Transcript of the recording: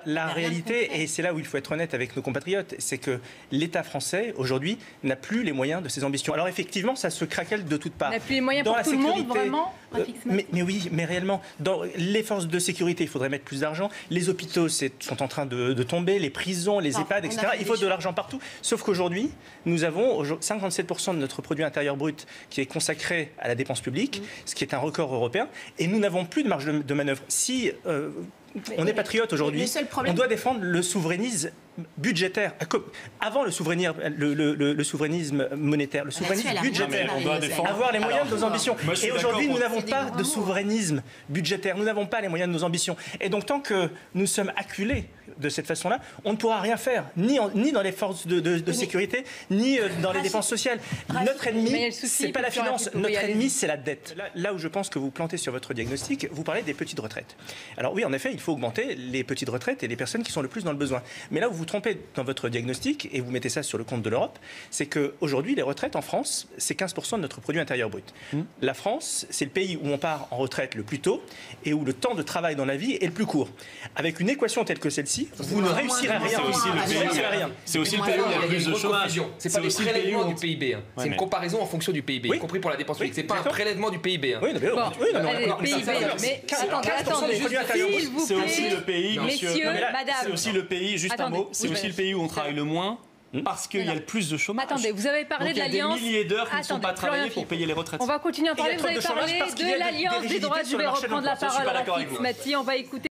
La réalité, et c'est là où il faut être honnête avec nos compatriotes, c'est que l'État français, aujourd'hui, n'a plus les moyens de ses ambitions. Alors effectivement, ça se craquelle de toutes parts. On n'a plus les moyens pour tout le monde, vraiment mais oui, mais réellement, dans les forces de sécurité, il faudrait mettre plus d'argent. Les hôpitaux sont en train de tomber, les prisons, les EHPAD, etc. Il faut de l'argent partout. Sauf qu'aujourd'hui, nous avons 57% de notre produit intérieur brut qui est consacré à la dépense publique, ce qui est un record européen, et nous n'avons plus de marge de manœuvre. Si on est patriote aujourd'hui, on doit défendre le souverainisme budgétaire. Avant le souverainisme monétaire, le souverainisme budgétaire. On doit défendre. Avoir les moyens de nos ambitions. Et aujourd'hui, nous n'avons pas de souverainisme budgétaire. Nous n'avons pas les moyens de nos ambitions. Et donc, tant que nous sommes acculés de cette façon-là, on ne pourra rien faire, ni dans les forces de sécurité, ni dans les dépenses sociales. Notre ennemi, c'est pas la finance. Notre ennemi, c'est la dette. Là où je pense que vous plantez sur votre diagnostic, vous parlez des petites retraites. Alors oui, en effet, il faut augmenter les petites retraites et les personnes qui sont le plus dans le besoin. Mais là où vous trompez dans votre diagnostic, et vous mettez ça sur le compte de l'Europe, c'est qu'aujourd'hui, les retraites en France, c'est 15% de notre produit intérieur brut. La France, c'est le pays où on part en retraite le plus tôt et où le temps de travail dans la vie est le plus court. Avec une équation telle que celle-ci, vous ne réussirez rien. C'est aussi le pays où il y a plus de chômage. C'est pas des prélèvements du PIB. C'est une comparaison en fonction du PIB, y compris pour la dépense publique. C'est pas un prélèvement du PIB. Mais attendez, s'il vous plaît. C'est aussi le pays, messieurs, madame. C'est aussi le pays, juste un mot, c'est aussi le pays où on travaille le moins. Parce qu'il y a le plus de chômage. Attendez, vous avez parlé de l'Alliance. Il y a des milliers d'heures qui ne sont pas travaillées pour payer les retraites. On va continuer à parler. Vous avez parlé de l'Alliance des droits. Je vais reprendre la parole. Rafik Maty, on va écouter.